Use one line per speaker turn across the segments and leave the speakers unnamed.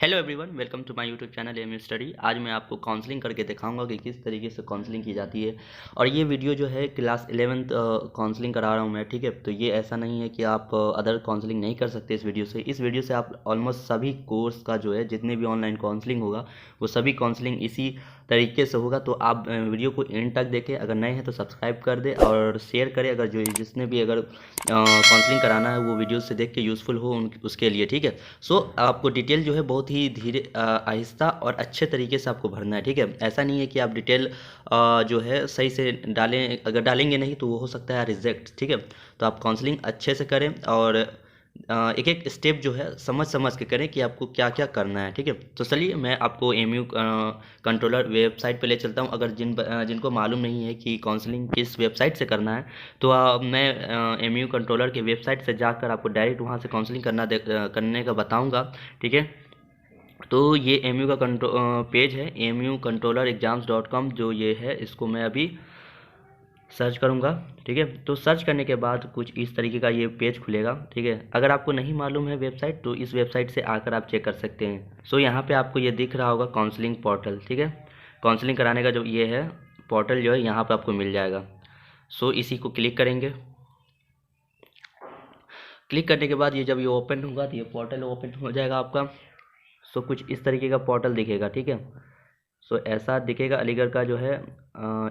Hello everyone, welcome to my YouTube channel M study. आज मैं आपको काउंसलिंग करके दिखाऊंगा कि किस तरीके से काउंसलिंग की जाती है। और ये वीडियो जो है क्लास 11th काउंसलिंग करा रहा हूँ मैं, ठीक है। तो ये ऐसा नहीं है कि आप अदर काउंसलिंग नहीं कर सकते इस वीडियो से आप ऑलमोस्ट सभी कोर्स का जो है जितने भी ऑनलाइन काउंसलिंग होगा वो सभी काउंसलिंग इसी तरीके से होगा। तो आप वीडियो को एंड तक देखें, अगर नए हैं तो सब्सक्राइब कर दें और शेयर करें अगर जिसने भी अगर काउंसलिंग कराना है वो वीडियो से देख के यूज़फुल हो उसके लिए, ठीक है। सो आपको डिटेल जो है बहुत ही धीरे आहिस्ता और अच्छे तरीके से आपको भरना है, ठीक है। ऐसा नहीं है कि आप डिटेल जो है सही से डालें, अगर डालेंगे नहीं तो वो हो सकता है रिजेक्ट, ठीक है। तो आप काउंसलिंग अच्छे से करें और एक एक स्टेप जो है समझ समझ के करें कि आपको क्या क्या करना है, ठीक है। तो चलिए मैं आपको एमयू कंट्रोलर वेबसाइट पे ले चलता हूँ। अगर जिनको मालूम नहीं है कि काउंसलिंग किस वेबसाइट से करना है तो मैं एमयू कंट्रोलर के वेबसाइट से जाकर आपको डायरेक्ट वहाँ से काउंसलिंग करने का बताऊँगा, ठीक है। तो ये एमयू का पेज है mu-controller-exams.com, जो ये है इसको मैं अभी सर्च करूँगा, ठीक है। तो सर्च करने के बाद कुछ इस तरीके का ये पेज खुलेगा, ठीक है। अगर आपको नहीं मालूम है वेबसाइट तो इस वेबसाइट से आकर आप चेक कर सकते हैं। सो यहाँ पे आपको ये दिख रहा होगा काउंसलिंग पोर्टल, ठीक है। काउंसलिंग कराने का जो ये है पोर्टल जो है यहाँ पे आपको मिल जाएगा। सो इसी को क्लिक करेंगे। क्लिक करने के बाद ये जब ये ओपन होगा तो ये पोर्टल ओपन हो जाएगा आपका। सो कुछ इस तरीके का पोर्टल दिखेगा, ठीक है। सो ऐसा दिखेगा अलीगढ़ का जो है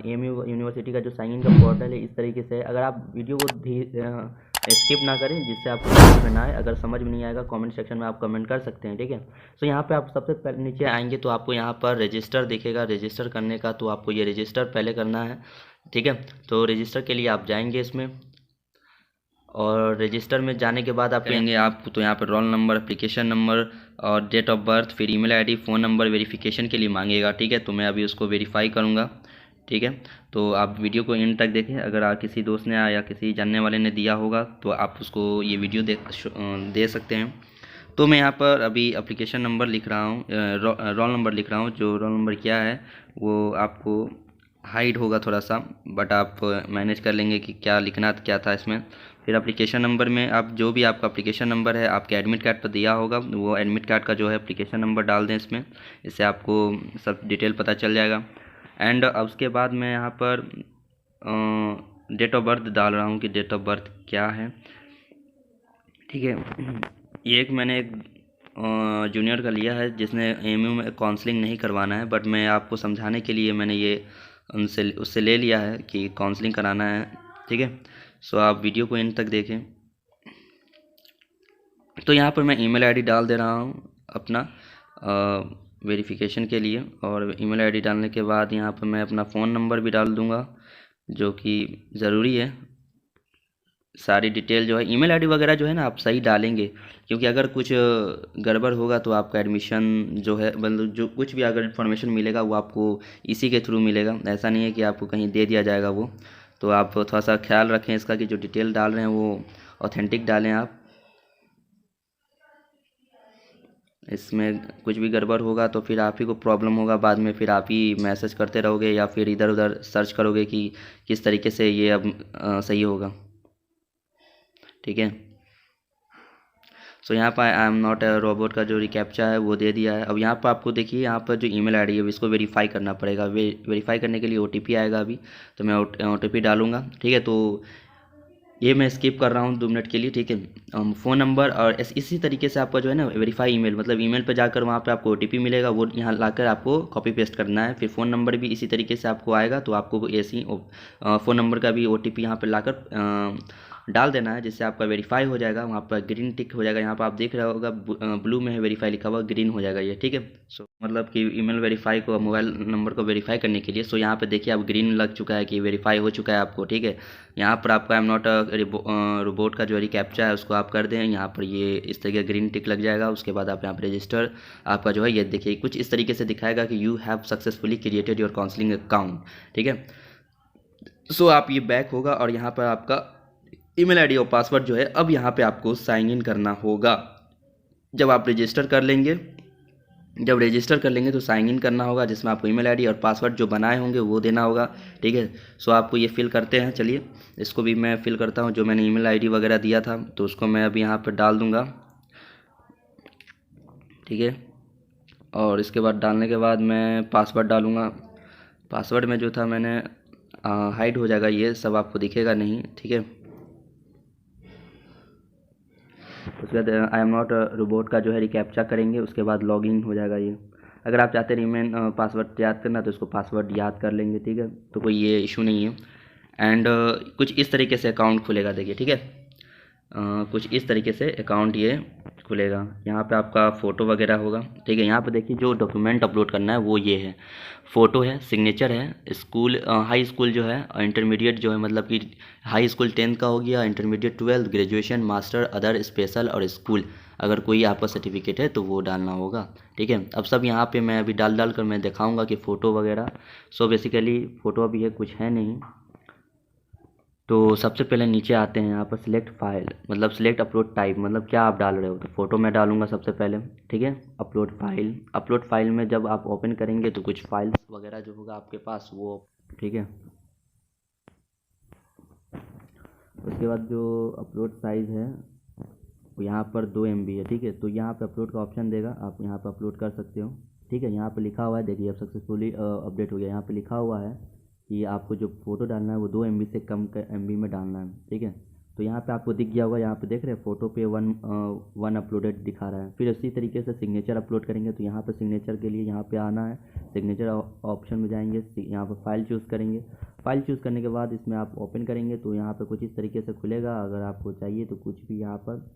एमयू यूनिवर्सिटी का जो साइन इन का पोर्टल है, इस तरीके से है। अगर आप वीडियो को स्किप ना करें जिससे आपको समझ में ना आए, अगर समझ में नहीं आएगा कमेंट सेक्शन में आप कमेंट कर सकते हैं, ठीक है। सो यहाँ पे आप सबसे पहले नीचे आएंगे तो आपको यहाँ पर रजिस्टर दिखेगा। रजिस्टर करने का तो आपको ये रजिस्टर पहले करना है, ठीक है। तो रजिस्टर के लिए आप जाएंगे इसमें और रजिस्टर में जाने के बाद आप करेंगे आप तो यहाँ पर रोल नंबर, एप्लीकेशन नंबर और डेट ऑफ बर्थ, फिर email ID, phone number verification के लिए मांगेगा, ठीक है। तो मैं अभी उसको वेरीफाई करूँगा, ठीक है। तो आप वीडियो को एंड तक देखें। अगर आप किसी दोस्त ने या किसी जानने वाले ने दिया होगा तो आप उसको ये वीडियो दे सकते हैं। तो मैं यहाँ पर अभी एप्लीकेशन नंबर लिख रहा हूँ, रोल नंबर लिख रहा हूँ। जो रोल नंबर क्या है वो आपको हाइड होगा थोड़ा सा, बट आप मैनेज कर लेंगे कि क्या लिखना क्या था इसमें। फिर एप्लीकेशन नंबर में आप जो भी आपका एप्लीकेशन नंबर है आपके एडमिट कार्ड पर दिया होगा वो एडमिट कार्ड का जो है एप्लीकेशन नंबर डाल दें इसमें, इससे आपको सब डिटेल पता चल जाएगा। एंड उसके बाद मैं यहाँ पर डेट ऑफ बर्थ डाल रहा हूँ कि डेट ऑफ बर्थ क्या है, ठीक है। ये एक मैंने एक जूनियर का लिया है जिसने एमयू में काउंसलिंग नहीं करवाना है, बट मैं आपको समझाने के लिए मैंने ये उससे ले लिया है कि काउंसलिंग कराना है, ठीक है। सो आप वीडियो को एंड तक देखें। तो यहाँ पर मैं ईमेल आईडी डाल दे रहा हूँ अपना वेरिफिकेशन के लिए, और ईमेल आईडी डालने के बाद यहाँ पर मैं अपना फ़ोन नंबर भी डाल दूँगा जो कि ज़रूरी है। सारी डिटेल जो है ईमेल आईडी वगैरह जो है ना आप सही डालेंगे, क्योंकि अगर कुछ गड़बड़ होगा तो आपका एडमिशन जो है मतलब जो कुछ भी अगर इन्फॉर्मेशन मिलेगा वो आपको इसी के थ्रू मिलेगा। ऐसा नहीं है कि आपको कहीं दे दिया जाएगा वो। तो आप थोड़ा सा ख्याल रखें इसका कि जो डिटेल डाल रहे हैं वो ऑथेंटिक डालें आप। इसमें कुछ भी गड़बड़ होगा तो फिर आप ही को प्रॉब्लम होगा बाद में, फिर आप ही मैसेज करते रहोगे या फिर इधर उधर सर्च करोगे कि किस तरीके से ये अब सही होगा, ठीक है। सो यहाँ पर I am not a robot का जो रिकैप्चा है वो दे दिया है। अब यहाँ पर आपको देखिए यहाँ पर जो ईमेल आईडी है इसको वेरीफाई करना पड़ेगा। वेरीफाई करने के लिए ओटीपी आएगा अभी, तो मैं ओटीपी डालूँगा, ठीक है। तो ये मैं स्किप कर रहा हूँ 2 मिनट के लिए, ठीक है। फ़ोन नंबर और इसी तरीके से आपका जो है ना वेरीफाई ईमेल, मतलब ईमेल पर जाकर वहाँ पे आपको ओटीपी मिलेगा, वो यहाँ लाकर आपको कॉपी पेस्ट करना है। फिर फ़ोन नंबर भी इसी तरीके से आपको आएगा, तो आपको ऐसी फ़ोन नंबर का भी ओटीपी यहाँ पे लाकर डाल देना है, जिससे आपका वेरीफाई हो जाएगा। वहाँ पर ग्रीन टिक हो जाएगा, यहाँ पर आप देख रहे होगा ब्लू में है वेरीफाई लिखा हुआ, ग्रीन हो जाएगा ये, ठीक है। सो मतलब कि ईमेल वेरीफाई को मोबाइल नंबर को वेरीफाई करने के लिए, सो यहाँ पे देखिए आप ग्रीन लग चुका है कि वेरीफाई हो चुका है आपको, ठीक है। यहाँ पर आपका आई एम नॉट रोबोट का जो रिकैप्चा है उसको आप कर दें, यहाँ पर ये इस तरीके ग्रीन टिक लग जाएगा। उसके बाद आप यहाँ पर रजिस्टर आपका जो है ये देखिए कुछ इस तरीके से दिखाएगा कि you have successfully created your counselling account, ठीक है। सो आप ये बैक होगा और यहाँ पर आपका ईमेल आईडी और पासवर्ड जो है अब यहाँ पे आपको साइन इन करना होगा। जब आप रजिस्टर कर लेंगे तो साइन इन करना होगा, जिसमें आपको ईमेल आईडी और पासवर्ड जो बनाए होंगे वो देना होगा, ठीक है। सो आपको ये फिल करते हैं। चलिए इसको भी मैं फिल करता हूँ, जो मैंने ईमेल आईडी वगैरह दिया था तो उसको मैं अभी यहाँ पर डाल दूँगा, ठीक है। और इसके बाद डालने के बाद मैं पासवर्ड डालूँगा। पासवर्ड में जो था मैंने हाइड हो जाएगा, ये सब आपको दिखेगा नहीं, ठीक है। उसके बाद आई एम नॉट रोबोट का जो है रिकैप्चा करेंगे, उसके बाद लॉगिन हो जाएगा ये। अगर आप चाहते हैं रिमेन पासवर्ड याद करना तो इसको पासवर्ड याद कर लेंगे, ठीक है, तो कोई ये इशू नहीं है। एंड कुछ इस तरीके से अकाउंट खुलेगा, देखिए, ठीक है। कुछ इस तरीके से अकाउंट ये खुलेगा। यहाँ पे आपका फ़ोटो वगैरह होगा, ठीक है। यहाँ पे देखिए जो डॉक्यूमेंट अपलोड करना है वो ये है, फ़ोटो है, सिग्नेचर है, स्कूल हाई स्कूल जो है, इंटरमीडिएट जो है, मतलब कि हाई स्कूल 10th का हो गया, intermediate 12th, graduation, master, other, special और स्कूल, अगर कोई आपका सर्टिफिकेट है तो वो डालना होगा, ठीक है। अब सब यहाँ पे मैं अभी डाल कर मैं दिखाऊँगा कि फ़ोटो वगैरह। सो बेसिकली फ़ोटो अभी है, कुछ है नहीं। तो सबसे पहले नीचे आते हैं, यहाँ पर सिलेक्ट फाइल, मतलब सिलेक्ट अपलोड टाइप, मतलब क्या आप डाल रहे हो। तो फ़ोटो मैं डालूंगा सबसे पहले, ठीक है। अपलोड फाइल में जब आप ओपन करेंगे तो कुछ फाइल्स वगैरह जो होगा आपके पास वो, ठीक है। उसके बाद जो अपलोड साइज़ है वो यहाँ पर 2 MB है, ठीक है। तो यहाँ पे अपलोड का ऑप्शन देगा, आप यहाँ पर अपलोड कर सकते हो, ठीक है। यहाँ पर लिखा हुआ है, देखिए अब सक्सेसफुली अपडेट हो गया। यहाँ पर लिखा हुआ है कि आपको जो फ़ोटो डालना है वो 2 MB से कम MB में डालना है, ठीक है। तो यहाँ पे आपको दिख गया होगा, यहाँ पे देख रहे हैं फ़ोटो पे वन अपलोडेड दिखा रहा है। फिर इसी तरीके से सिग्नेचर अपलोड करेंगे, तो यहाँ पे सिग्नेचर के लिए यहाँ पे आना है, सिग्नेचर ऑप्शन में जाएंगे, यहाँ पर फाइल चूज़ करेंगे। फाइल चूज़ करने के बाद इसमें आप ओपन करेंगे तो यहाँ पर कुछ इस तरीके से खुलेगा। अगर आपको चाहिए तो कुछ भी यहाँ पर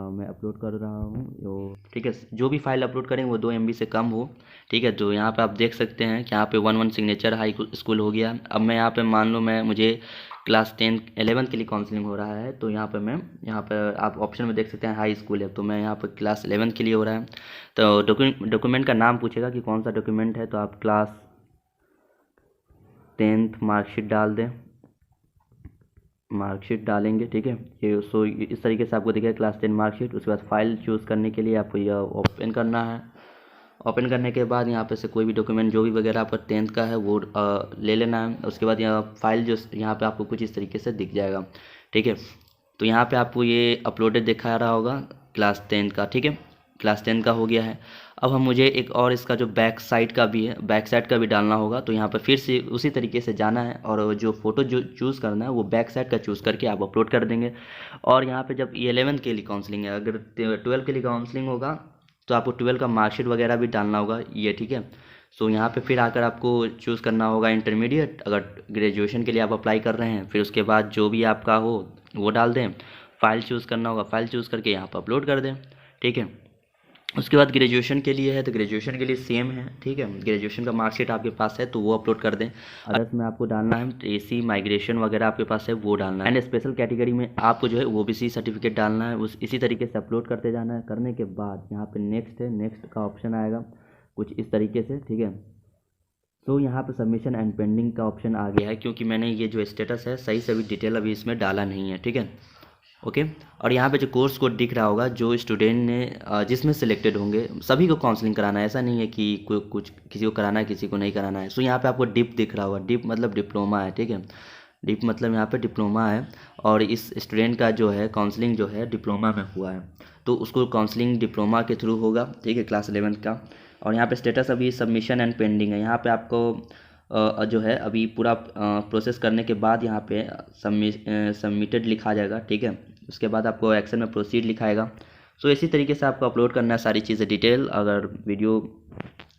मैं अपलोड कर रहा हूँ, तो ठीक है, जो भी फाइल अपलोड करेंगे वो 2 MB से कम हो, ठीक है। तो यहाँ पे आप देख सकते हैं कि यहाँ पे 1 सिग्नेचर हाई स्कूल हो गया। अब मैं यहाँ पे मान लो मुझे क्लास 11 के लिए काउंसलिंग हो रहा है, तो यहाँ पे आप ऑप्शन में देख सकते हैं हाई स्कूल है, तो मैं यहाँ पर क्लास 11 के लिए हो रहा है। तो डॉक्यूमेंट का नाम पूछेगा कि कौन सा डॉक्यूमेंट है, तो आप क्लास 10th मार्कशीट डाल दें, मार्कशीट डालेंगे, ठीक है। ये सो इस तरीके से आपको दिखेगा क्लास 10 मार्कशीट। उसके बाद फाइल चूज़ करने के लिए आपको यह ओपन करना है। ओपन करने के बाद यहाँ पे से कोई भी डॉक्यूमेंट जो भी वगैरह आपका 10th का है वो ले लेना है। उसके बाद यहाँ फाइल जो यहाँ पे आपको कुछ इस तरीके से दिख जाएगा, ठीक है। तो यहाँ पे आपको ये अपलोडेड दिखा रहा होगा क्लास 10th का, ठीक है, क्लास 10 का हो गया है। अब मुझे एक और इसका जो बैक साइड का भी है, बैक साइड का भी डालना होगा। तो यहाँ पर फिर से उसी तरीके से जाना है और जो फ़ोटो जो चूज़ करना है वो बैक साइड का चूज़ करके आप अपलोड कर देंगे। और यहाँ पे जब 11th के लिए काउंसलिंग है, अगर 12 के लिए काउंसलिंग होगा तो आपको 12 का मार्कशीट वगैरह भी डालना होगा ये, ठीक है। सो यहाँ पे फिर आकर आपको चूज़ करना होगा इंटरमीडिएट, अगर ग्रेजुएशन के लिए आप अप्लाई कर रहे हैं। फिर उसके बाद जो भी आपका हो वो डाल दें, फाइल चूज़ करना होगा, फाइल चूज़ करके यहाँ पर अपलोड कर दें, ठीक है। उसके बाद ग्रेजुएशन के लिए है तो ग्रेजुएशन के लिए सेम है, ठीक है। ग्रेजुएशन का मार्कशीट आपके पास है तो वो अपलोड कर दें। अगर इसमें आपको डालना है तो AC माइग्रेशन वगैरह आपके पास है वो डालना है। एंड स्पेशल कैटेगरी में आपको जो है OBC सर्टिफिकेट डालना है, उस इसी तरीके से अपलोड करते जाना है। करने के बाद यहाँ पे नेक्स्ट है, नेक्स्ट का ऑप्शन आएगा कुछ इस तरीके से, ठीक है। तो यहाँ पे सबमिशन एंड पेंडिंग का ऑप्शन आ गया है, क्योंकि मैंने ये जो स्टेटस है सही से अभी डिटेल अभी इसमें डाला नहीं है, ठीक है, ओके। और यहाँ पे जो कोर्स कोड दिख रहा होगा, जो स्टूडेंट ने जिसमें सिलेक्टेड होंगे सभी को काउंसलिंग कराना है, ऐसा नहीं है कि कोई कुछ किसी को कराना है किसी को नहीं कराना है। सो यहाँ पे आपको डिप दिख रहा होगा, डिप मतलब डिप्लोमा है, ठीक है, डिप मतलब यहाँ पे डिप्लोमा है। और इस स्टूडेंट का जो है काउंसलिंग जो है डिप्लोमा में हुआ है, तो उसको काउंसलिंग डिप्लोमा के थ्रू होगा, ठीक है, क्लास 11 का। और यहाँ पे स्टेटस अभी सबमिशन एंड पेंडिंग है। यहाँ पे आपको जो है अभी पूरा प्रोसेस करने के बाद यहाँ पे सबमिटेड लिखा जाएगा, ठीक है। उसके बाद आपको एक्शन में प्रोसीड लिखाएगा। सो इसी तरीके से आपको अपलोड करना है सारी चीज़ें डिटेल।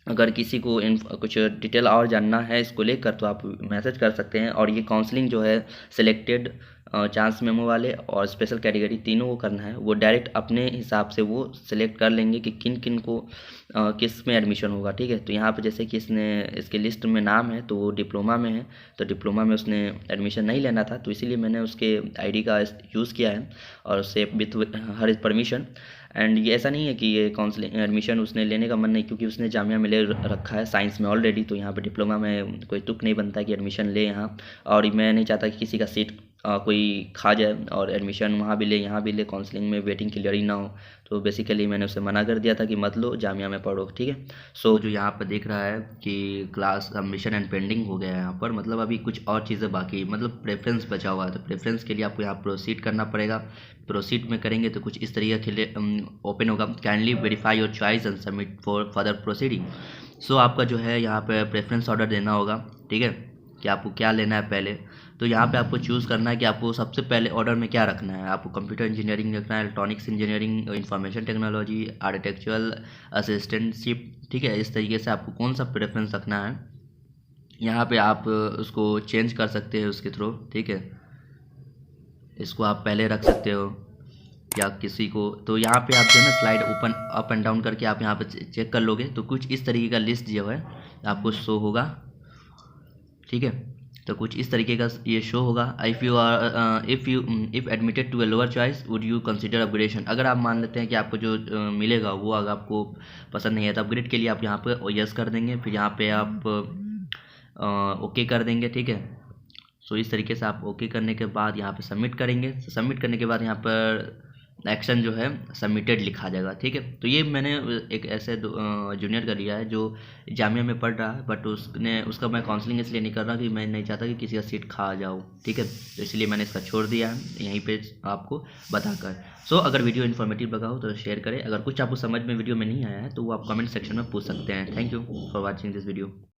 अगर किसी को कुछ डिटेल और जानना है इसको लेकर तो आप मैसेज कर सकते हैं। और ये काउंसलिंग जो है सिलेक्टेड, चांस मेमो वाले और स्पेशल कैटेगरी तीनों को करना है, वो डायरेक्ट अपने हिसाब से वो सिलेक्ट कर लेंगे कि किन किन को किस में एडमिशन होगा, ठीक है। तो यहाँ पे जैसे कि इसके लिस्ट में नाम है तो वो डिप्लोमा में है, तो डिप्लोमा में उसने एडमिशन नहीं लेना था, तो इसीलिए मैंने उसके ID का यूज़ किया है और उससे विथ हर परमिशन। एंड ये ऐसा नहीं है कि ये काउंसलिंग एडमिशन उसने लेने का मन नहीं, क्योंकि उसने जामिया में ले रखा है साइंस में ऑलरेडी, तो यहाँ पे डिप्लोमा में कोई तुक नहीं बनता कि एडमिशन ले यहाँ। और मैं नहीं चाहता कि किसी का सीट कोई खा जाए और एडमिशन वहाँ भी ले यहाँ भी ले, काउंसलिंग में वेटिंग क्लियरिंग ना हो। तो बेसिकली मैंने उसे मना कर दिया था कि मत लो, जामिया में पढ़ो, ठीक है। सो जो यहाँ पर देख रहा है कि क्लास सबमिशन एंड पेंडिंग हो गया है यहाँ पर, मतलब अभी कुछ और चीज़ें बाकी, मतलब प्रेफरेंस बचा हुआ है। तो प्रेफरेंस के लिए आपको यहाँ प्रोसीड करना पड़ेगा। प्रोसीड में करेंगे तो कुछ इस तरीके के ओपन होगा, kindly verify your choice and submit for further proceeding. So आपका जो है यहाँ पे प्रेफरेंस ऑर्डर देना होगा, ठीक है, कि आपको क्या लेना है पहले। तो यहाँ पे आपको चूज़ करना है कि आपको सबसे पहले ऑर्डर में क्या रखना है। आपको कंप्यूटर इंजीनियरिंग रखना है, electronics engineering, information technology, architectural assistantship, ठीक है। इस तरीके से आपको कौन सा प्रेफरेंस रखना है, यहाँ पे आप उसको चेंज कर सकते हैं उसके थ्रू, ठीक है। इसको आप पहले रख सकते हो या किसी को, तो यहाँ पे आप जो है ना slide open up and down करके आप यहाँ पे चेक कर लोगे तो कुछ इस तरीके का लिस्ट जो है आपको शो होगा, ठीक है। तो कुछ इस तरीके का ये शो होगा। If admitted to a lower choice would you consider upgradation. अगर आप मान लेते हैं कि आपको जो मिलेगा वो अगर आपको पसंद नहीं है तो अपग्रेड के लिए आप यहाँ पर यस कर देंगे, फिर यहाँ पे आप ओके कर देंगे, ठीक है। सो इस तरीके से आप ओके करने के बाद यहाँ पे सबमिट करेंगे। सबमिट करने के बाद यहाँ पर एक्शन जो है सबमिटेड लिखा जाएगा, ठीक है। तो ये मैंने एक ऐसे जूनियर का लिया है जो जामिया में पढ़ रहा है, बट उसका मैं काउंसलिंग इसलिए नहीं कर रहा कि मैं नहीं चाहता कि किसी का सीट खा जाऊँ, ठीक है। तो इसलिए मैंने इसका छोड़ दिया है यहीं पे आपको बताकर। सो अगर वीडियो इन्फॉर्मेटिव लगा हो तो शेयर करें। अगर कुछ आपको समझ में वीडियो में नहीं आया है तो वो आप कमेंट सेक्शन में पूछ सकते हैं। Thank you for watching this video.